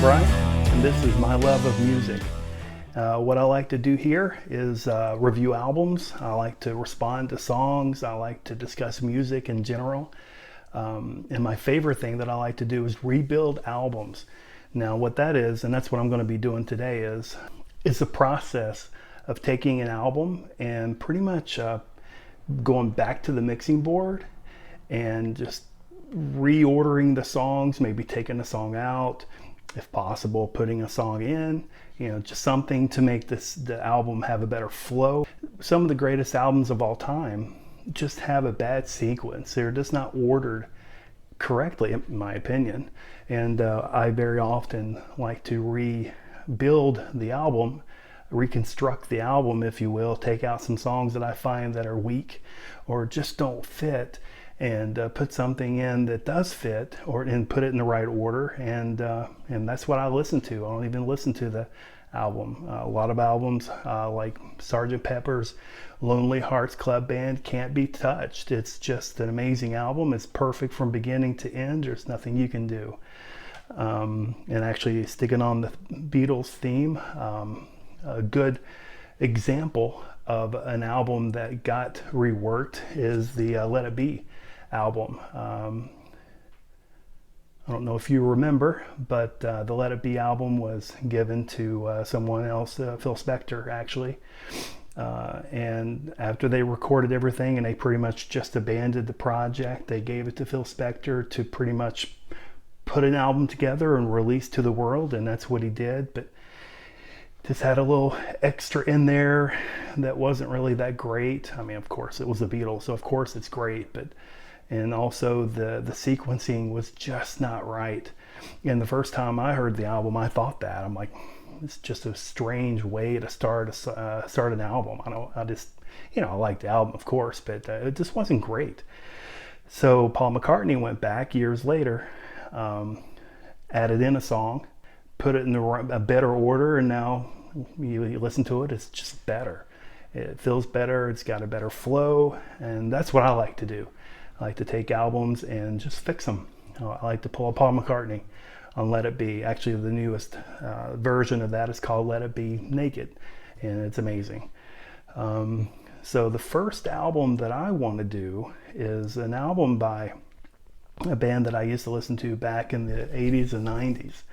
Brian, and this is my love of music. What I like to do here is review albums. I like to respond to songs. I like to discuss music in general. And my favorite thing that I like to do is rebuild albums. Now what that is, and that's what I'm going to be doing today, is the process of taking an album and pretty much going back to the mixing board and just reordering the songs, maybe taking a song out, if possible putting a song in, just something to make the album have a better flow. Some of the greatest albums of all time just have a bad sequence. They're just not ordered correctly, in my opinion. And I very often like to rebuild the album, reconstruct the album, if you will, take out some songs that I find that are weak or just don't fit, and put something in that does fit, and put it in the right order, and that's what I listen to. I don't even listen to the album. A lot of albums like Sgt. Pepper's Lonely Hearts Club Band can't be touched. It's just an amazing album. It's perfect from beginning to end. There's nothing you can do. And actually, sticking on the Beatles theme, a good example of an album that got reworked is the Let It Be album. I don't know if you remember, but the Let It Be album was given to someone else, Phil Spector, actually. And after they recorded everything and they pretty much just abandoned the project, they gave it to Phil Spector to pretty much put an album together and release to the world, and that's what he did. But just had a little extra in there that wasn't really that great. I mean, of course, it was the Beatles, so of course it's great, and also the sequencing was just not right. And the first time I heard the album, I thought that. I'm like, it's just a strange way to start an album. I like the album, of course, but it just wasn't great. So Paul McCartney went back years later, added in a song, put it in a better order, and now you listen to it, it's just better. It feels better, it's got a better flow, and that's what I like to do. I like to take albums and just fix them. I like to pull a Paul McCartney on Let It Be. Actually, the newest version of that is called Let It Be Naked, and it's amazing. So the first album that I want to do is an album by a band that I used to listen to back in the 80s and 90s.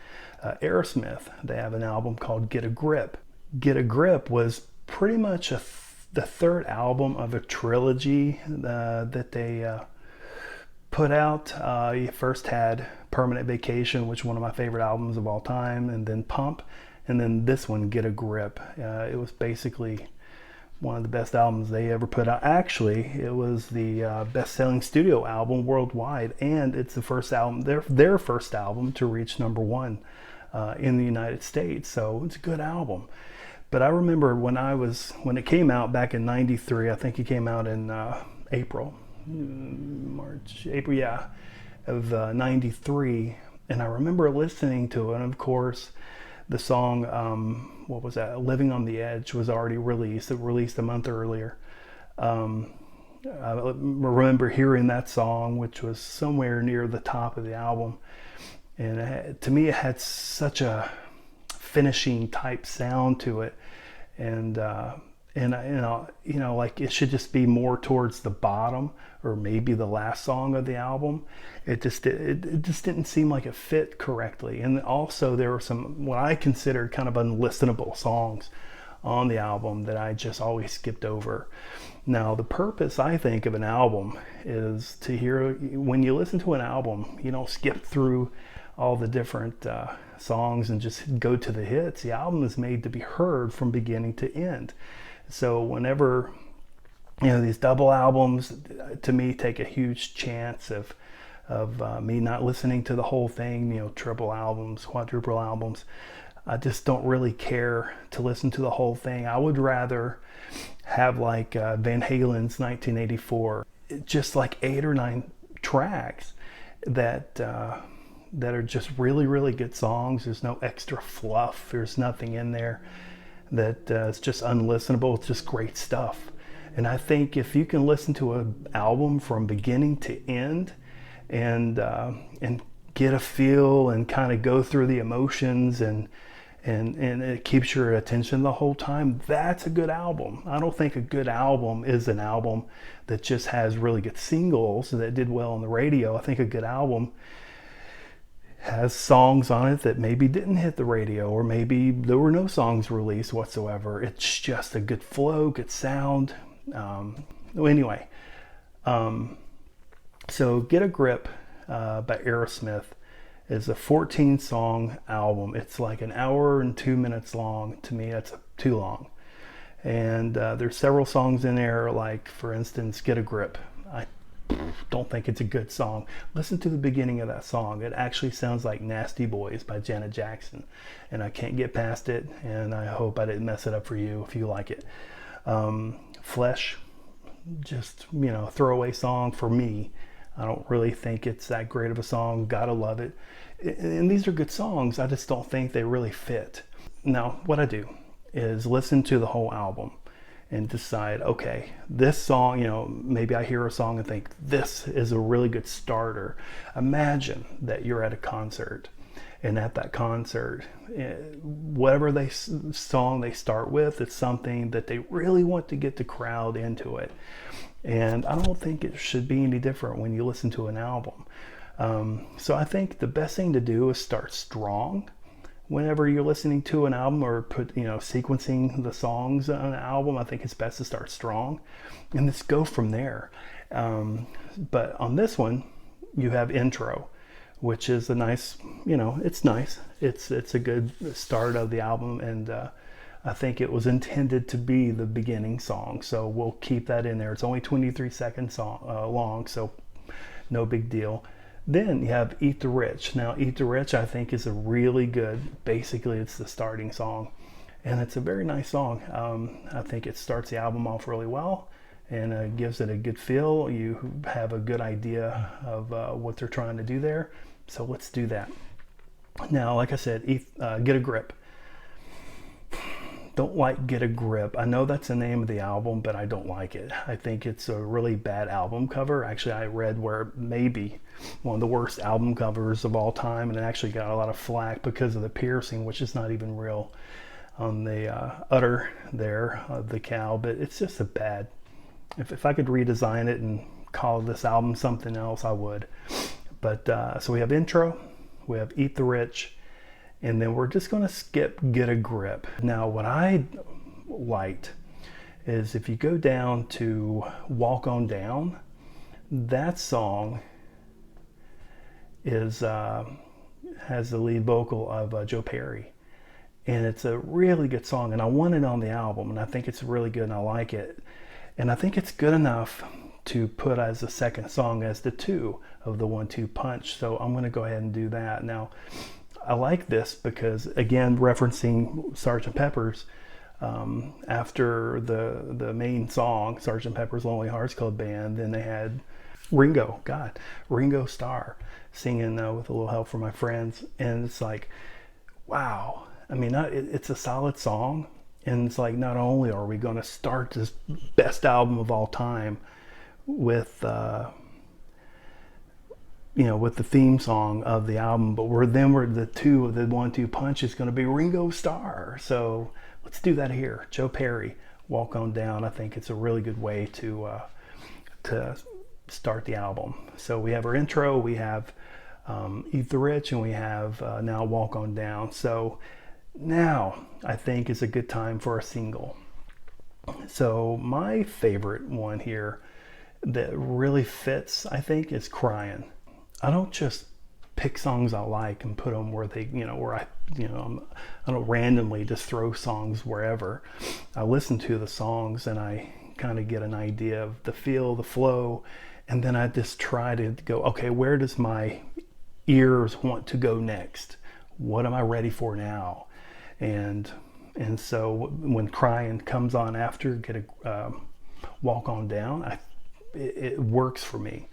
Aerosmith. They have an album called Get a Grip. Get a Grip was pretty much the third album of a trilogy that they put out. You first had Permanent Vacation, which is one of my favorite albums of all time, and then Pump, and then this one, Get a Grip. It was basically one of the best albums they ever put out. Actually, it was the best-selling studio album worldwide, and it's the first album, their first album to reach #1 in the United States. So it's a good album. But I remember when it came out back in '93. I think it came out in April, yeah, of '93, and I remember listening to it. And of course, the song, what was that? Living on the Edge was already released. It released a month earlier. I remember hearing that song, which was somewhere near the top of the album. And to me, it had such a finishing type sound to it. And like it should just be more towards the bottom or maybe the last song of the album. It just didn't seem like it fit correctly. And also there were some what I considered kind of unlistenable songs on the album that I just always skipped over. Now the purpose, I think, of an album is to hear, when you listen to an album, you don't skip through all the different songs and just go to the hits. The album is made to be heard from beginning to end. So whenever these double albums, to me, take a huge chance of me not listening to the whole thing. Triple albums, quadruple albums. I just don't really care to listen to the whole thing. I would rather have like Van Halen's 1984, just like 8 or 9 tracks that are just really, really good songs. There's no extra fluff. There's nothing in there that it's just unlistenable. It's just great stuff. And I think if you can listen to an album from beginning to end and get a feel and kind of go through the emotions, and it keeps your attention the whole time, that's a good album. I don't think a good album is an album that just has really good singles that did well on the radio. I think a good album has songs on it that maybe didn't hit the radio, or maybe there were no songs released whatsoever. It's just a good flow, good sound. Anyway, so Get a Grip by Aerosmith is a 14-song album. It's like an hour and 2 minutes long. To me, that's too long. And there's several songs in there, like, for instance, Get a Grip. I don't think it's a good song. Listen to the beginning of that song. It actually sounds like Nasty Boys by Janet Jackson. And I can't get past it, and I hope I didn't mess it up for you if you like it. Flesh, just, throwaway song for me. I don't really think it's that great of a song. Gotta love it. And these are good songs. I just don't think they really fit. Now, what I do is listen to the whole album and decide, okay, this song, maybe I hear a song and think, this is a really good starter. Imagine that you're at a concert, and at that concert, whatever song they start with, it's something that they really want to get the crowd into it. And I don't think it should be any different when you listen to an album. So I think the best thing to do is start strong whenever you're listening to an album, or sequencing the songs on an album. I think it's best to start strong and just go from there. But on this one, you have intro, which is a nice, it's nice. It's a good start of the album, and I think it was intended to be the beginning song, so we'll keep that in there. It's only 23 seconds long, so no big deal. Then you have Eat the Rich. Now, Eat the Rich, I think, is a really good, basically it's the starting song, and it's a very nice song. I think it starts the album off really well, and gives it a good feel. You have a good idea of what they're trying to do there, so let's do that. Now, like I said, Get a Grip. Don't like Get a Grip. I know that's the name of the album, but I don't like it. I think it's a really bad album cover. Actually, I read where it may be one of the worst album covers of all time, and it actually got a lot of flack because of the piercing, which is not even real on the udder there of the cow, but it's just a bad. If I could redesign it and call this album something else, I would. But so we have intro, we have Eat the Rich, and then we're just going to skip Get a Grip. Now, what I liked is if you go down to Walk On Down, that song is has the lead vocal of Joe Perry. And it's a really good song, and I want it on the album, and I think it's really good, and I like it. And I think it's good enough to put as the second song as the 2 of the 1-2 punch. So I'm going to go ahead and do that. Now, I like this because, again, referencing Sgt. Pepper's, after the main song, Sgt. Pepper's Lonely Hearts Club Band, then they had Ringo Starr singing with a little help from my friends. And it's like, wow. I mean, it's a solid song. And it's like, not only are we going to start this best album of all time with with the theme song of the album, but we're the 1-2 punch is going to be Ringo Starr. So let's do that here. Joe Perry, Walk On Down. I think it's a really good way to start the album. So we have our intro, we have Eat the Rich, and we have now Walk On Down. So now I think is a good time for a single. So my favorite one here that really fits, I think, is Crying. I don't just pick songs I like and put them where they, I don't randomly just throw songs wherever. I listen to the songs and I kind of get an idea of the feel, the flow, and then I just try to go, okay, where does my ears want to go next? What am I ready for now? And so when Crying comes on after Walk On Down, it works for me.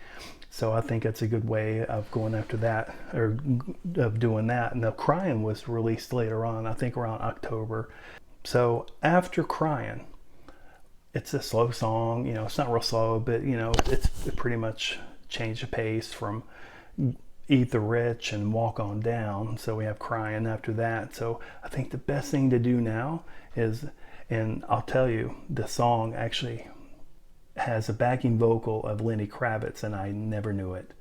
So I think that's a good way of going after that, or of doing that. Now, Crying was released later on, I think around October. So after Crying, it's a slow song. It's not real slow, but it's pretty much changed the pace from Eat the Rich and Walk On Down. So we have Crying after that. So I think the best thing to do now is, and I'll tell you, the song actually has a backing vocal of Lenny Kravitz, and I never knew it.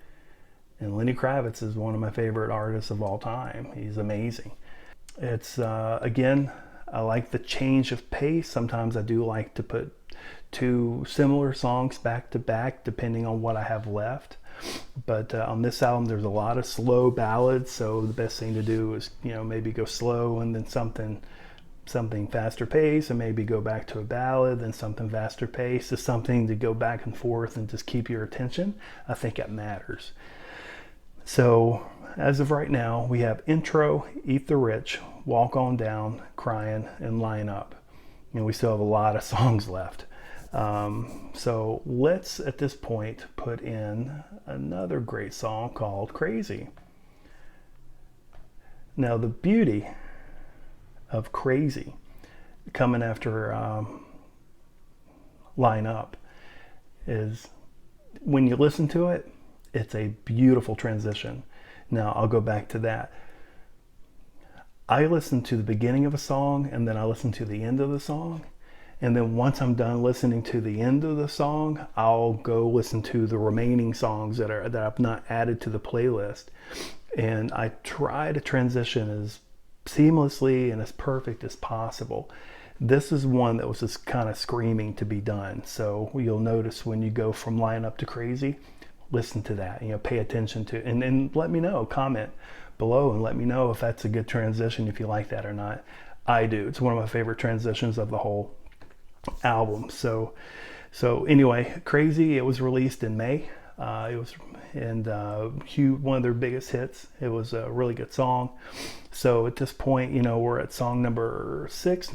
And Lenny Kravitz is one of my favorite artists of all time. He's amazing. It's, again, I like the change of pace. Sometimes I do like to put two similar songs back to back, depending on what I have left. But on this album, there's a lot of slow ballads. So the best thing to do is, maybe go slow and then something faster pace, and maybe go back to a ballad, then something faster pace, to something to go back and forth and just keep your attention. I think that matters. So as of right now, we have Intro, Eat the Rich, Walk On Down, Crying, and Line Up. And we still have a lot of songs left. So let's, at this point, put in another great song called Crazy. Now, the beauty of Crazy, coming after Line Up, is when you listen to it, it's a beautiful transition. Now, I'll go back to that. I listen to the beginning of a song, and then I listen to the end of the song. And then once I'm done listening to the end of the song, I'll go listen to the remaining songs that I've not added to the playlist. And I try to transition as seamlessly and as perfect as possible. This is one that was just kind of screaming to be done. So you'll notice when you go from Line Up to Crazy, listen to that, pay attention to, and let me know, comment below and let me know if that's a good transition, if you like that or not. I do. It's one of my favorite transitions of the whole album. So anyway, Crazy, it was released in May. It was one of their biggest hits. It was a really good song. So at this point, we're at song number 6,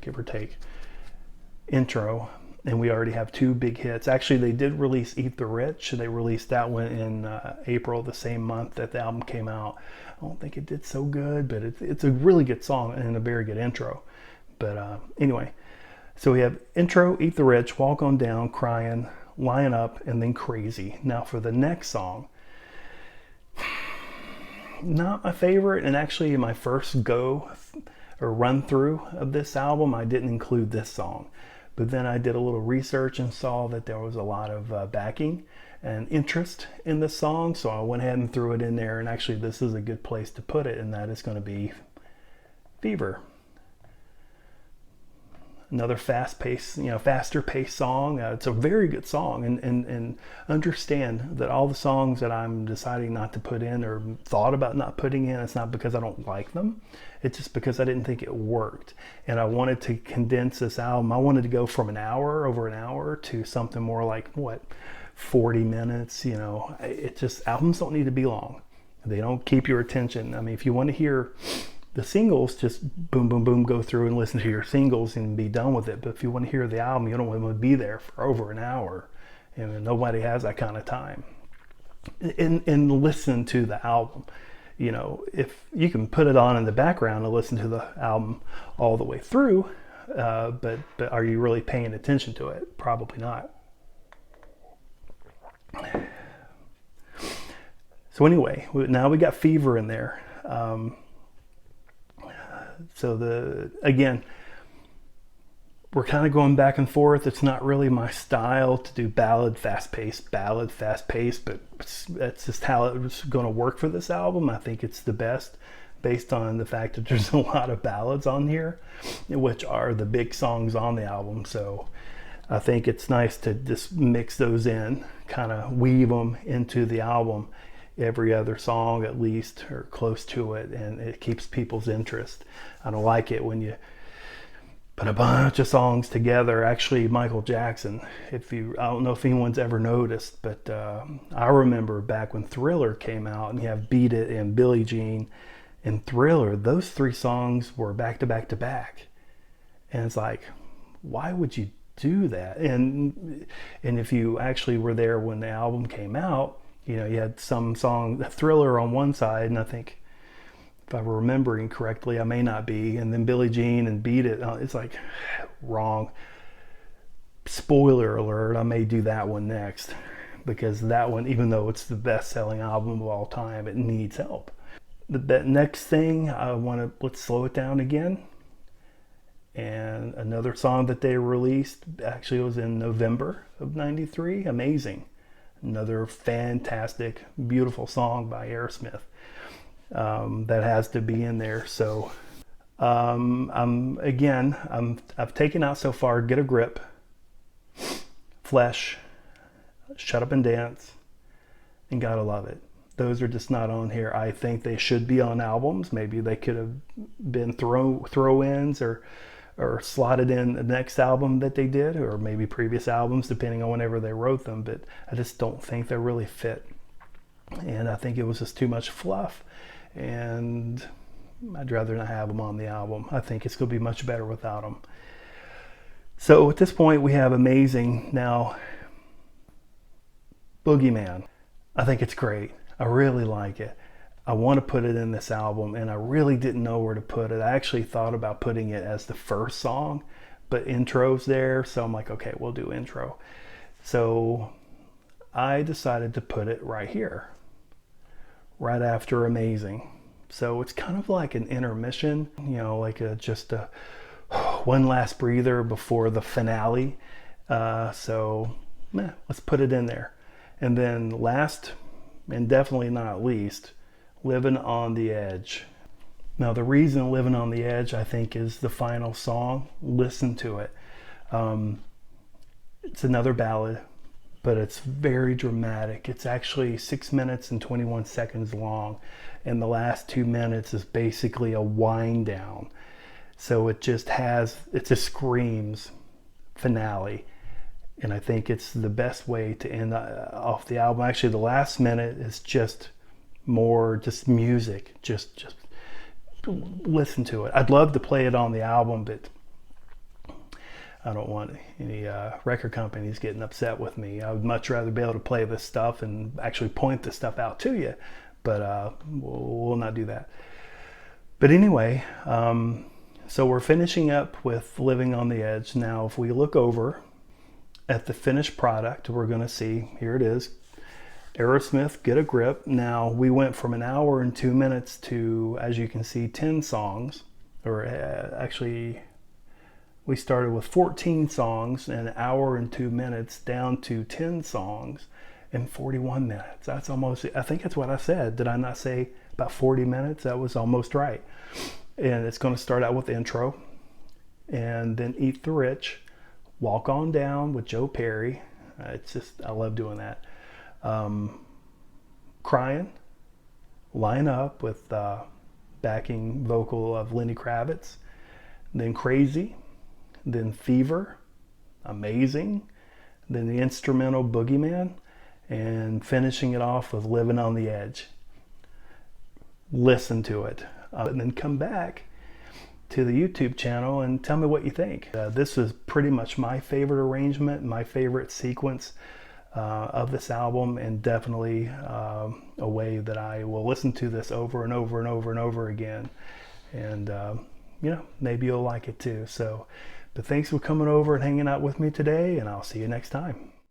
give or take, Intro, and we already have 2 big hits. Actually, they did release Eat the Rich. They released that one in April, the same month that the album came out. I don't think it did so good, but it's a really good song and a very good intro. But anyway, so we have Intro, Eat the Rich, Walk On Down, Crying, Line Up, and then Crazy. Now for the next song, not my favorite, and actually my first go or run through of this album, I didn't include this song. But then I did a little research and saw that there was a lot of backing and interest in the song, so I went ahead and threw it in there. And actually, this is a good place to put it, and that is going to be Beaver. Another fast-paced, faster-paced song. It's a very good song, and understand that all the songs that I'm deciding not to put in or thought about not putting in, it's not because I don't like them. It's just because I didn't think it worked, and I wanted to condense this album. I wanted to go from over an hour, to something more like 40 minutes. It just, albums don't need to be long. They don't keep your attention. I mean, if you want to hear the singles, just boom, boom, boom, go through and listen to your singles and be done with it. But if you want to hear the album, you don't want to be there for over an hour. Nobody has that kind of time. And listen to the album. If you can put it on in the background and listen to the album all the way through, but are you really paying attention to it? Probably not. So anyway, now we got Fever in there. So again, we're kind of going back and forth. It's not really my style to do ballad, fast-paced, but that's just how it's going to work for this album. I think it's the best based on the fact that there's a lot of ballads on here, which are the big songs on the album. So I think it's nice to just mix those in, kind of weave them into the album, every other song at least, or close to it, and it keeps people's interest. I don't like it when you put a bunch of songs together. Actually, Michael Jackson, I don't know if anyone's ever noticed, but I remember back when Thriller came out, and you have Beat It and Billie Jean and Thriller, those 3 songs were back to back to back. And it's like, why would you do that? And if you actually were there when the album came out, you had some song, Thriller on one side, and I think, if I'm remembering correctly, I may not be, and then Billie Jean and Beat It, it's like, wrong. Spoiler alert, I may do that one next. because that one, even though it's the best-selling album of all time, it needs help. The next thing let's slow it down again. And another song that they released, actually it was in November of '93, Amazing. Another fantastic, beautiful song by Aerosmith that has to be in there. So I've taken out so far Get a Grip, Flesh, Shut Up and Dance, and Gotta Love It. Those are just not on here. I think they should be on albums. Maybe they could have been throw-ins or slotted in the next album that they did, or maybe previous albums, depending on whenever they wrote them. But I just don't think they really fit. And I think it was just too much fluff. And I'd rather not have them on the album. I think it's going to be much better without them. So at this point, we have Amazing. Now, Boogeyman. I think it's great. I really like it. I want to put it in this album, and I really didn't know where to put it. I actually thought about putting it as the first song, but intro's there, so I'm like, okay, we'll do intro. So I decided to put it right here, right after Amazing. So it's kind of like an intermission, you know, like just a one last breather before the finale. Let's put it in there. And then last, and definitely not least, Living on the Edge. Now the reason Living on the Edge, I think, is the final song. Listen to it. It's another ballad, but it's very dramatic. It's actually 6 minutes and 21 seconds long, and the last 2 minutes is basically a wind down. So it just screams finale. And I think it's the best way to end off the album. Actually, the last minute is just more just music. Just listen to it. I'd love to play it on the album, but I don't want any record companies getting upset with me. I would much rather be able to play this stuff and actually point this stuff out to you, but we'll not do that. But anyway, so we're finishing up with Living on the Edge. Now, if we look over at the finished product, we're going to see, here it is, Aerosmith, Get a Grip. Now, we went from 1 hour and 2 minutes to, as you can see, 10 songs. Or actually, we started with 14 songs in 1 hour and 2 minutes, down to 10 songs in 41 minutes. That's almost, I think that's what I said. Did I not say about 40 minutes? That was almost right. And it's going to start out with the intro, and then Eat the Rich, Walk On Down with Joe Perry. It's just, I love doing that. Crying, Line Up with backing vocal of Lenny Kravitz. Then Crazy, then Fever, Amazing, then the instrumental Boogeyman, and finishing it off with Living on the Edge. Listen to it, and then come back to the YouTube channel and tell me what you think. This is pretty much my favorite arrangement, my favorite sequence of this album, and definitely a way that I will listen to this over and over and over and over again. And you know, maybe you'll like it too. So, but thanks for coming over and hanging out with me today, and I'll see you next time.